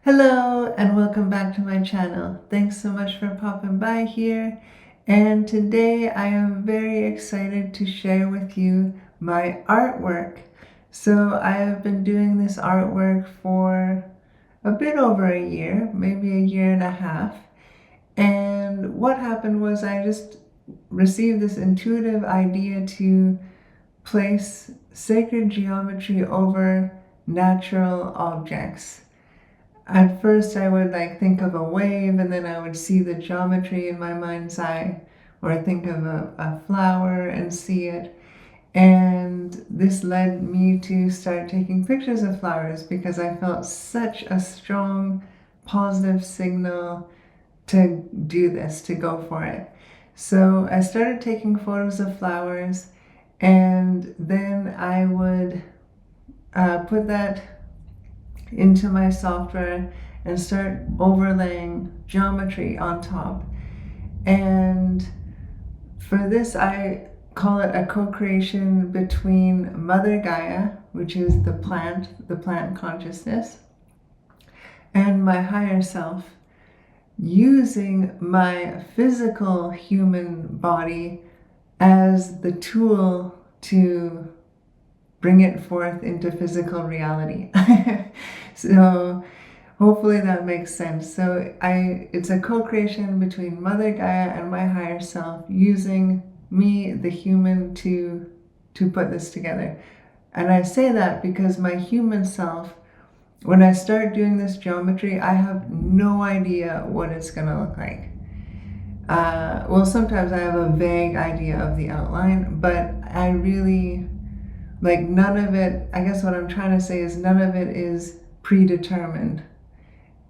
Hello and welcome back to my channel. Thanks so much for popping by here. And today I am very excited to share with you my artwork. So I have been doing this artwork for a bit over a year, maybe a year and a half. And what happened was I just received this intuitive idea to place sacred geometry over natural objects. At first I would think of a wave, and then I would see the geometry in my mind's eye, or think of a flower and see it. And this led me to start taking pictures of flowers because I felt such a strong positive signal to do this, to go for it. So I started taking photos of flowers, and then I would put that into my software and start overlaying geometry on top. And for this, I call it a co-creation between Mother Gaia, which is the plant consciousness, and my higher self, using my physical human body as the tool to bring it forth into physical reality. So hopefully that makes sense. So it's a co-creation between Mother Gaia and my higher self, using me, the human, to put this together. And I say that because my human self, when I start doing this geometry, I have no idea what it's gonna look like. Well, sometimes I have a vague idea of the outline, but I really, none of it, I guess what I'm trying to say is none of it is predetermined.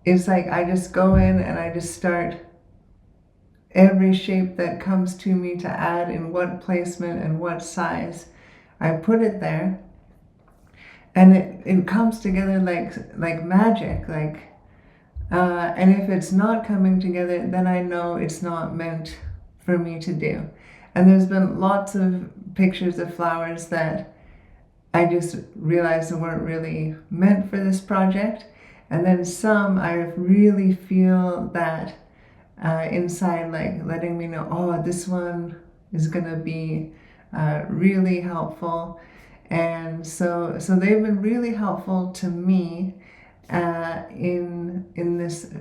It's like I just go in and I just start every shape that comes to me to add in what placement and what size. I put it there, and it comes together like magic. And if it's not coming together, then I know it's not meant for me to do. And there's been lots of pictures of flowers that I just realized weren't really meant for this project. And then some I really feel that inside, letting me know, oh, this one is gonna be really helpful. And so they've been really helpful to me in this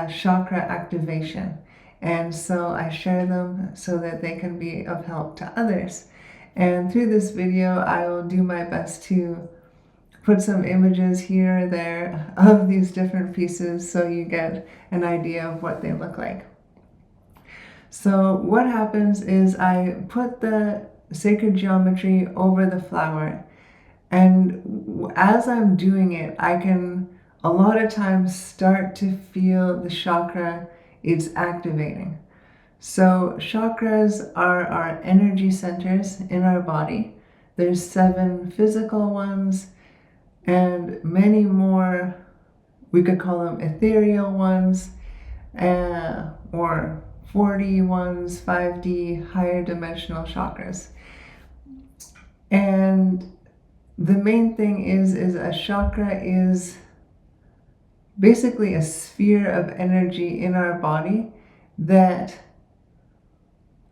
chakra activation. And so I share them so that they can be of help to others. And through this video, I will do my best to put some images here or there of these different pieces so you get an idea of what they look like. So what happens is I put the sacred geometry over the flower, and as I'm doing it, I can a lot of times start to feel the chakra it's activating. So chakras are our energy centers in our body. There's 7 physical ones and many more, we could call them ethereal ones, or 4D ones, 5D, higher dimensional chakras. And the main thing is a chakra is basically a sphere of energy in our body that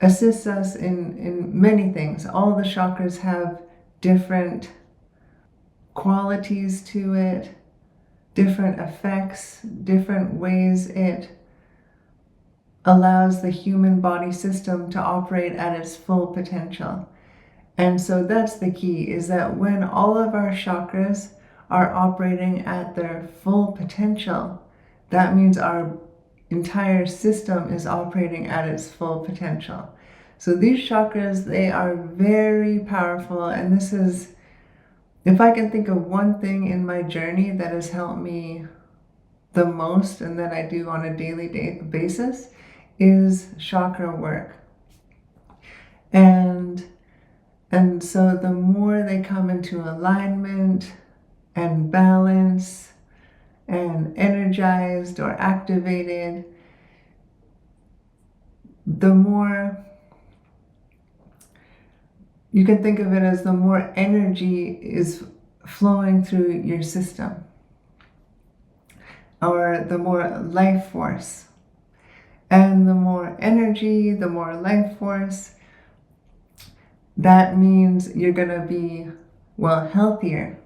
assists us in many things. All the chakras have different qualities to it, different effects, different ways it allows the human body system to operate at its full potential. And so that's the key, is that when all of our chakras are operating at their full potential, that means our entire system is operating at its full potential. So these chakras, they are very powerful, and this is, if I can think of one thing in my journey that has helped me the most and that I do on a daily basis, is chakra work. And so the more they come into alignment and balance and energized or activated, the more, you can think of it as the more energy is flowing through your system. or the more life force. And the more energy, the more life force, that means you're going to be, well, healthier.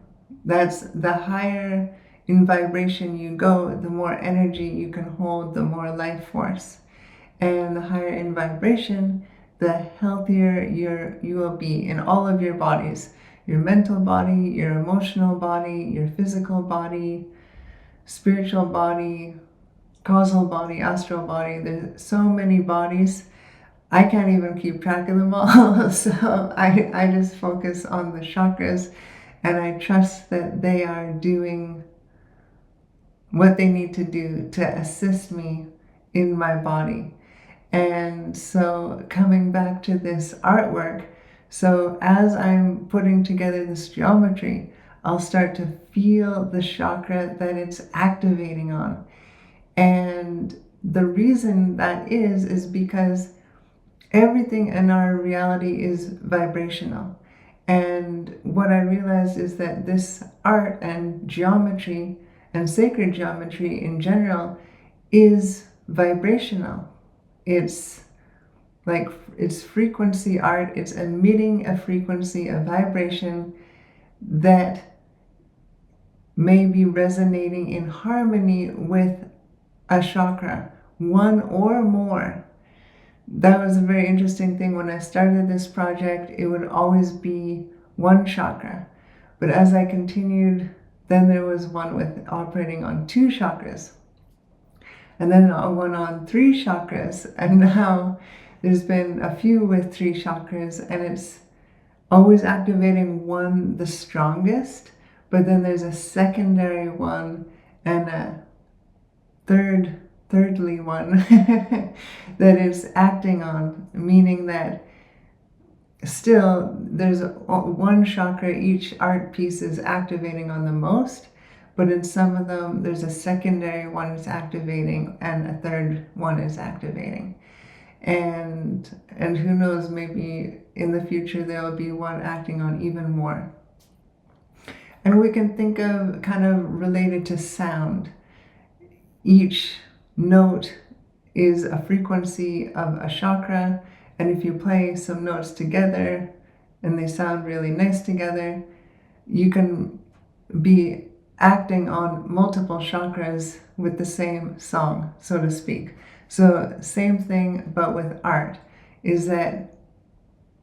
That's the higher in vibration you go, the more energy you can hold, the more life force. And the higher in vibration, the healthier you will be in all of your bodies. Your mental body, your emotional body, your physical body, spiritual body, causal body, astral body. There's so many bodies. I can't even keep track of them all. So I just focus on the chakras, and I trust that they are doing what they need to do to assist me in my body. And so coming back to this artwork, so as I'm putting together this geometry, I'll start to feel the chakra that it's activating on. And the reason that is because everything in our reality is vibrational. And what I realized is that this art and geometry and sacred geometry in general is vibrational. It's like, it's frequency art. It's emitting a frequency, a vibration that may be resonating in harmony with a chakra, one or more. That was a very interesting thing. When I started this project, it would always be one chakra. But as I continued, then there was one with operating on 2 chakras. And then one on 3 chakras. And now there's been a few with 3 chakras, and it's always activating one the strongest. But then there's a secondary one and a thirdly one that it's acting on, meaning that still there's one chakra each art piece is activating on the most, but in some of them there's a secondary one that's activating and a third one is activating. And who knows, maybe in the future there will be one acting on even more. And we can think of kind of related to sound. Each note is a frequency of a chakra, and if you play some notes together and they sound really nice together, you can be acting on multiple chakras with the same song, so to speak. So same thing, but with art, is that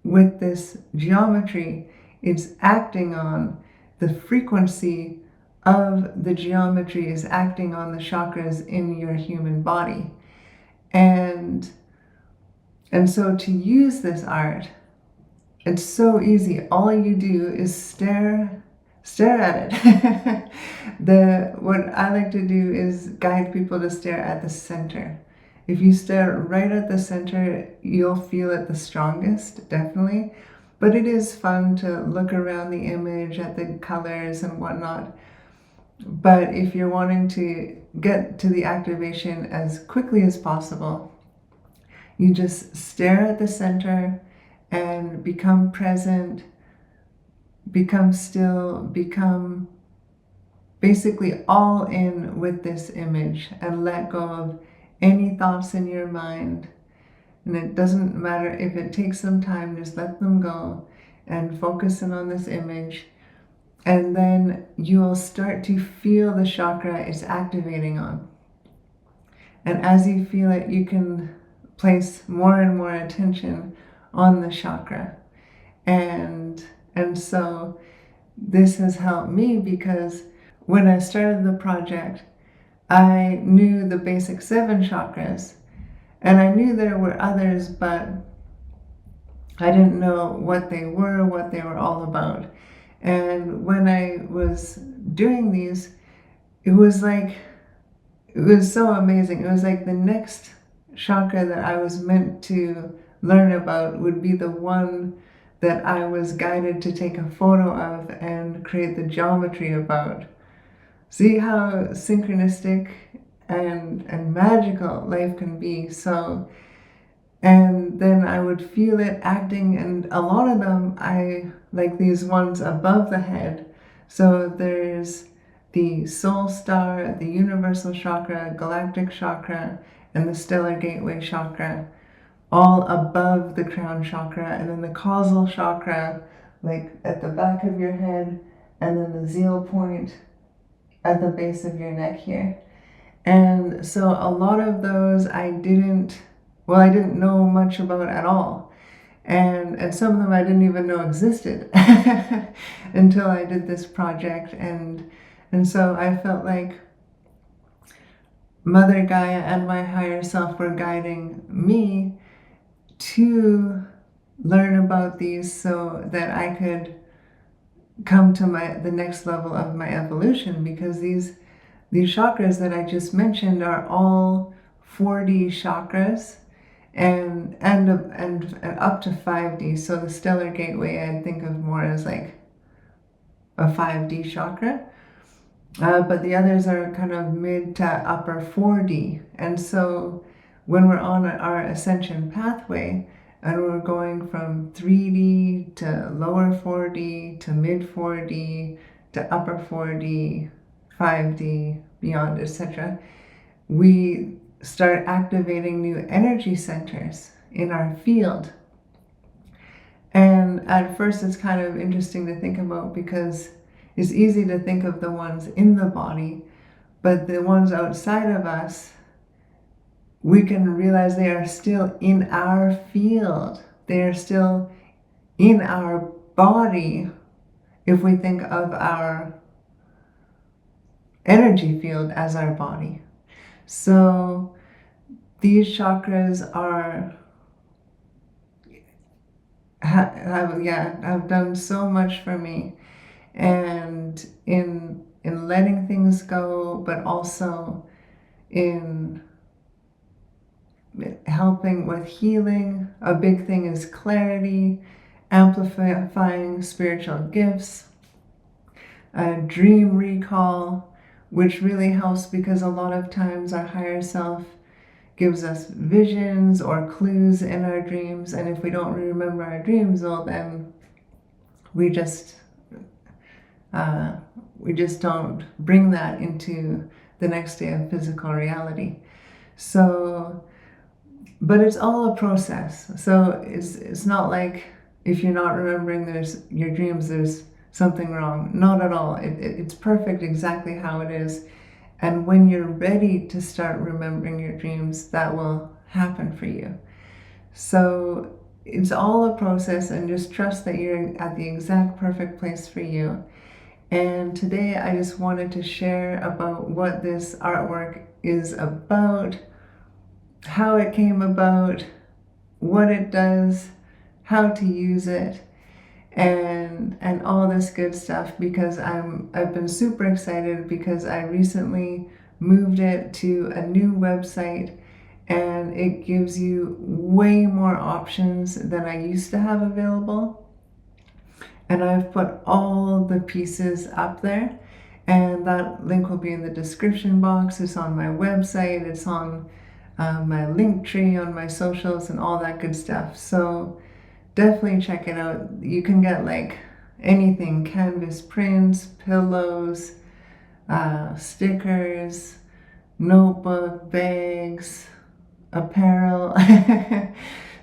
with this geometry, it's acting on the frequency of the geometry is acting on the chakras in your human body. And so to use this art, it's so easy. All you do is stare at it. What I like to do is guide people to stare at the center. If you stare right at the center, you'll feel it the strongest, definitely. But it is fun to look around the image at the colors and whatnot. But if you're wanting to get to the activation as quickly as possible, you just stare at the center and become present, become still, become basically all in with this image, and let go of any thoughts in your mind. And it doesn't matter if it takes some time, just let them go and focus in on this image. And then you'll start to feel the chakra it's activating on. And as you feel it, you can place more and more attention on the chakra. And so this has helped me, because when I started the project, I knew the basic 7 chakras, and I knew there were others, but I didn't know what they were all about. And when I was doing these, it was so amazing. It was like the next chakra that I was meant to learn about would be the one that I was guided to take a photo of and create the geometry about. See how synchronistic and magical life can be. So, and then I would feel it acting, and a lot of them I like these ones above the head. So there's the soul star, the universal chakra, galactic chakra, and the stellar gateway chakra, all above the crown chakra, and then the causal chakra, like at the back of your head, and then the zeal point at the base of your neck here. And so a lot of those I didn't know much about at all. And some of them I didn't even know existed until I did this project. And so I felt like Mother Gaia and my higher self were guiding me to learn about these so that I could come to the next level of my evolution, because these chakras that I just mentioned are all 4D chakras and up to 5D. So the stellar gateway I think of more as like a 5D chakra. But the others are kind of mid to upper 4D. And so when we're on our ascension pathway and we're going from 3D to lower 4D to mid 4D to upper 4D, 5D, beyond, etc., we start activating new energy centers in our field. And at first it's kind of interesting to think about, because it's easy to think of the ones in the body, but the ones outside of us, we can realize they are still in our field. They are still in our body if we think of our energy field as our body. So these chakras have done so much for me, and in letting things go, but also in helping with healing. A big thing is clarity, amplifying spiritual gifts, dream recall, which really helps because a lot of times our higher self gives us visions or clues in our dreams, and if we don't remember our dreams, well, then we just don't bring that into the next day of physical reality. So, but it's all a process. So it's not like if you're not remembering your dreams, there's something wrong. Not at all. It's perfect exactly how it is. And when you're ready to start remembering your dreams, that will happen for you. So it's all a process, and just trust that you're at the exact perfect place for you. And today I just wanted to share about what this artwork is about, how it came about, what it does, how to use it, and all this good stuff, because I've been super excited because I recently moved it to a new website, and it gives you way more options than I used to have available. And I've put all the pieces up there, and that link will be in the description box. It's on my website, it's on my link tree on my socials and all that good stuff. So definitely check it out. You can get like anything: canvas prints, pillows, stickers, notebook, bags, apparel,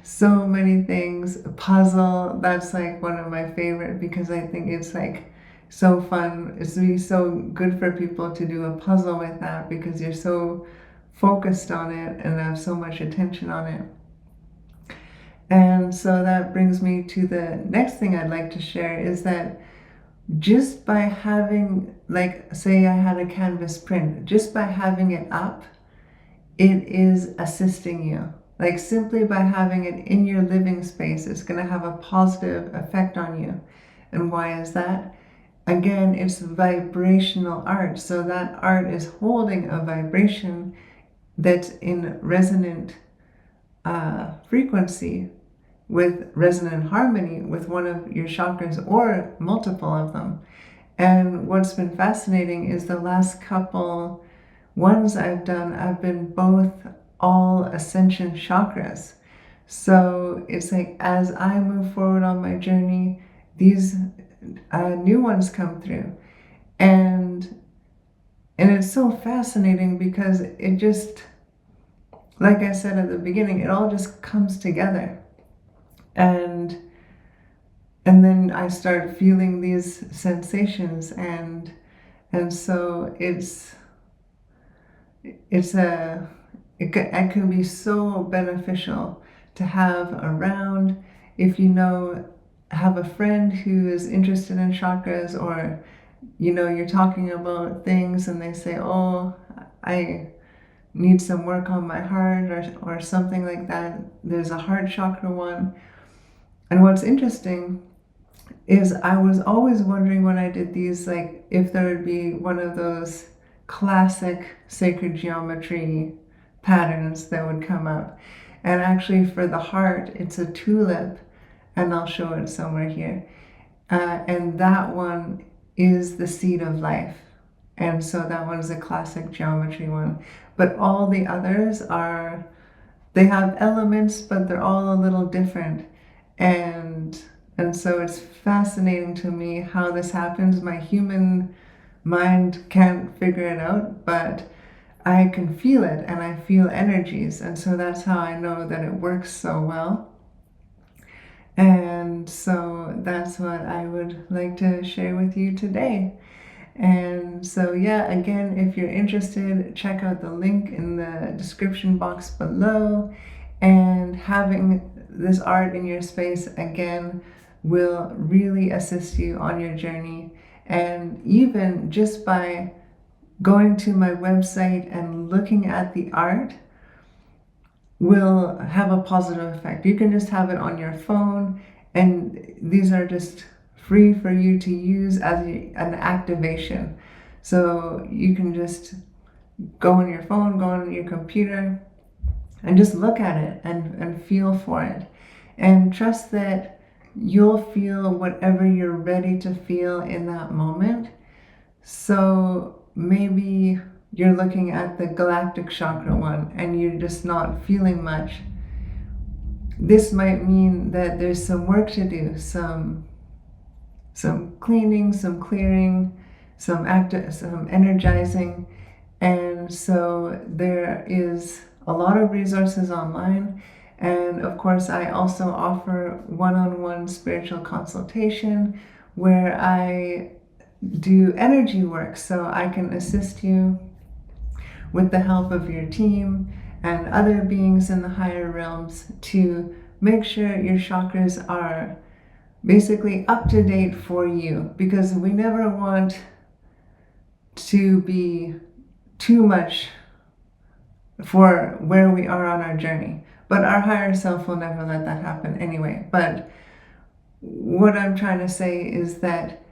so many things. A puzzle, that's like one of my favorite, because I think it's like so fun. It's really so good for people to do a puzzle with that, because you're so focused on it and have so much attention on it. And so that brings me to the next thing I'd like to share, is that just by having, like, say I had a canvas print, just by having it up, it is assisting you. Like, simply by having it in your living space, it's going to have a positive effect on you. And why is that? Again, it's vibrational art. So that art is holding a vibration that's in resonant frequency, with resonant harmony with one of your chakras or multiple of them. And what's been fascinating is the last couple ones I've done, I've been both all ascension chakras. So it's like, as I move forward on my journey, these new ones come through. And And it's so fascinating because it just, like I said at the beginning, it all just comes together. And then I start feeling these sensations, and so it's a it can be so beneficial to have around if you know, have a friend who is interested in chakras, or you're talking about things and they say, oh, I need some work on my heart, or something like that. There's a heart chakra one. And what's interesting is I was always wondering when I did these, like, if there would be one of those classic sacred geometry patterns that would come up. And actually, for the heart, it's a tulip, and I'll show it somewhere here. And that one is the seed of life. And so that one's a classic geometry one. But all the others are, they have elements, but they're all a little different. And so it's fascinating to me how this happens. My human mind can't figure it out, but I can feel it, and I feel energies. And so that's how I know that it works so well. And so that's what I would like to share with you today. And so, yeah, again, if you're interested, check out the link in the description box below. And having this art in your space, again, will really assist you on your journey. And even just by going to my website and looking at the art will have a positive effect. You can just have it on your phone, and these are just free for you to use as an activation. So you can just go on your phone, go on your computer, and just look at it and feel for it. And trust that you'll feel whatever you're ready to feel in that moment. So maybe you're looking at the galactic chakra one and you're just not feeling much. This might mean that there's some work to do, some cleaning, some clearing, some energizing. And so there is a lot of resources online. And of course, I also offer one-on-one spiritual consultation where I do energy work, so I can assist you with the help of your team and other beings in the higher realms to make sure your chakras are basically up to date for you, because we never want to be too much for where we are on our journey. But our higher self will never let that happen anyway. But what I'm trying to say is that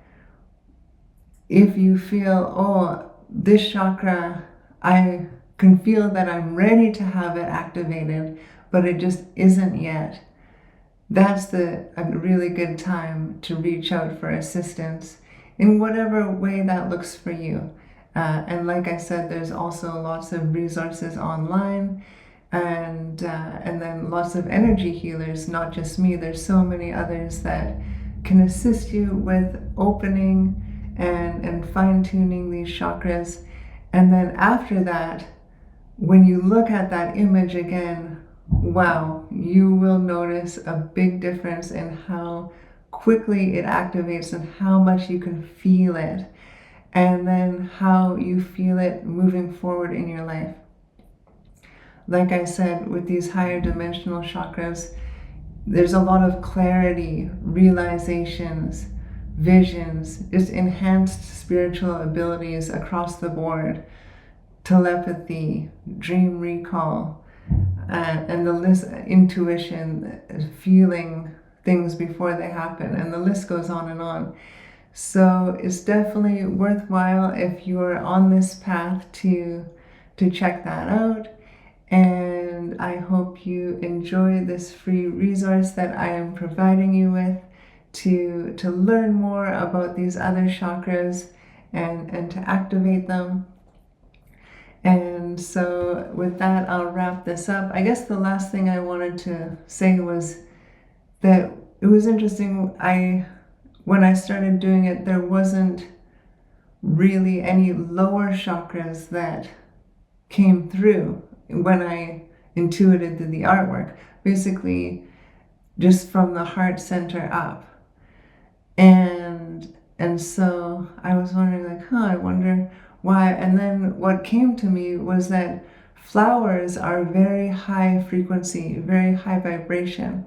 if you feel, oh, this chakra, I can feel that I'm ready to have it activated, but it just isn't yet, that's a really good time to reach out for assistance in whatever way that looks for you. And like I said, there's also lots of resources online, and then lots of energy healers, not just me. There's so many others that can assist you with opening and fine-tuning these chakras. And then after that, when you look at that image again, wow, you will notice a big difference in how quickly it activates and how much you can feel it, and then how you feel it moving forward in your life. Like I said, with these higher dimensional chakras, there's a lot of clarity, realizations, visions, just enhanced spiritual abilities across the board, telepathy, dream recall, and the list, intuition, feeling things before they happen, and the list goes on and on. So it's definitely worthwhile if you're on this path to check that out. And I hope you enjoy this free resource that I am providing you with to learn more about these other chakras and to activate them. And so with that, I'll wrap this up. I guess the last thing I wanted to say was that it was interesting. When I started doing it, there wasn't really any lower chakras that came through when I intuited the artwork. Basically, just from the heart center up. And so I was wondering, like, I wonder why. And then what came to me was that flowers are very high frequency, very high vibration.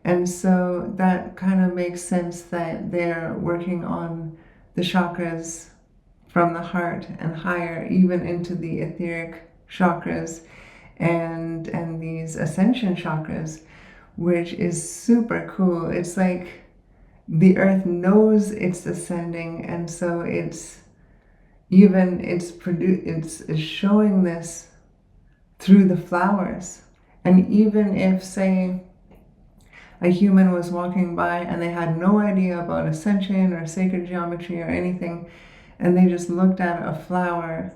And so that kind of makes sense that they're working on the chakras from the heart and higher, even into the etheric chakras and these ascension chakras, which is super cool. It's like the earth knows it's ascending, and so it's showing this through the flowers. And even if, say, a human was walking by and they had no idea about ascension or sacred geometry or anything, and they just looked at a flower,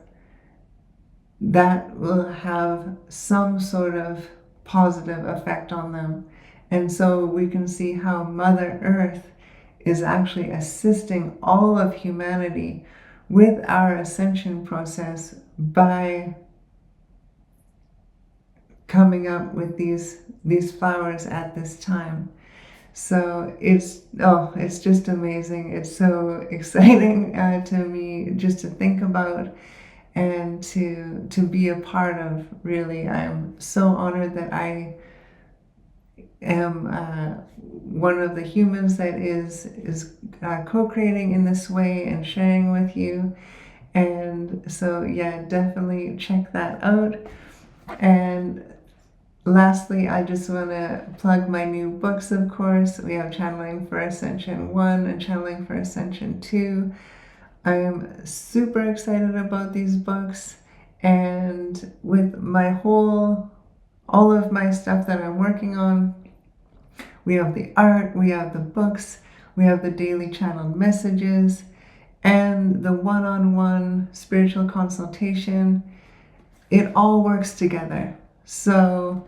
that will have some sort of positive effect on them. And so we can see how Mother Earth is actually assisting all of humanity with our ascension process by coming up with these flowers at this time. So it's just amazing. It's so exciting to me just to think about and to be a part of. Really, I'm so honored that I am one of the humans that is co-creating in this way and sharing with you. And so yeah, definitely check that out. And lastly, I just want to plug my new books, of course. We have Channeling for Ascension 1 and Channeling for Ascension 2. I am super excited about these books, and with all of my stuff that I'm working on, we have the art, we have the books, we have the daily channeled messages, and the one-on-one spiritual consultation. It all works together. So,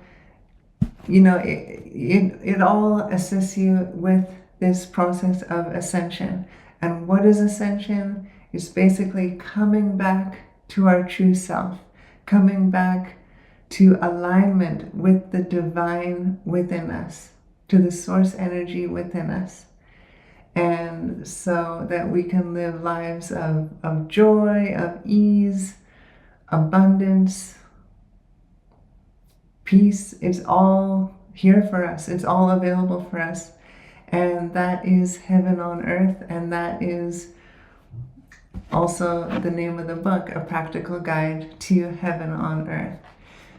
it all assists you with this process of ascension. And what is ascension? It's basically coming back to our true self, coming back to alignment with the divine within us, to the source energy within us. And so that we can live lives of joy, of ease, abundance, peace. It's all here for us. It's all available for us. And that is Heaven on Earth. And that is also the name of the book, A Practical Guide to Heaven on Earth.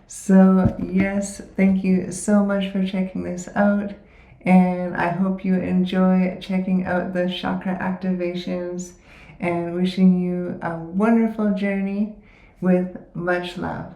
So yes, thank you so much for checking this out. And I hope you enjoy checking out the chakra activations, and wishing you a wonderful journey with much love.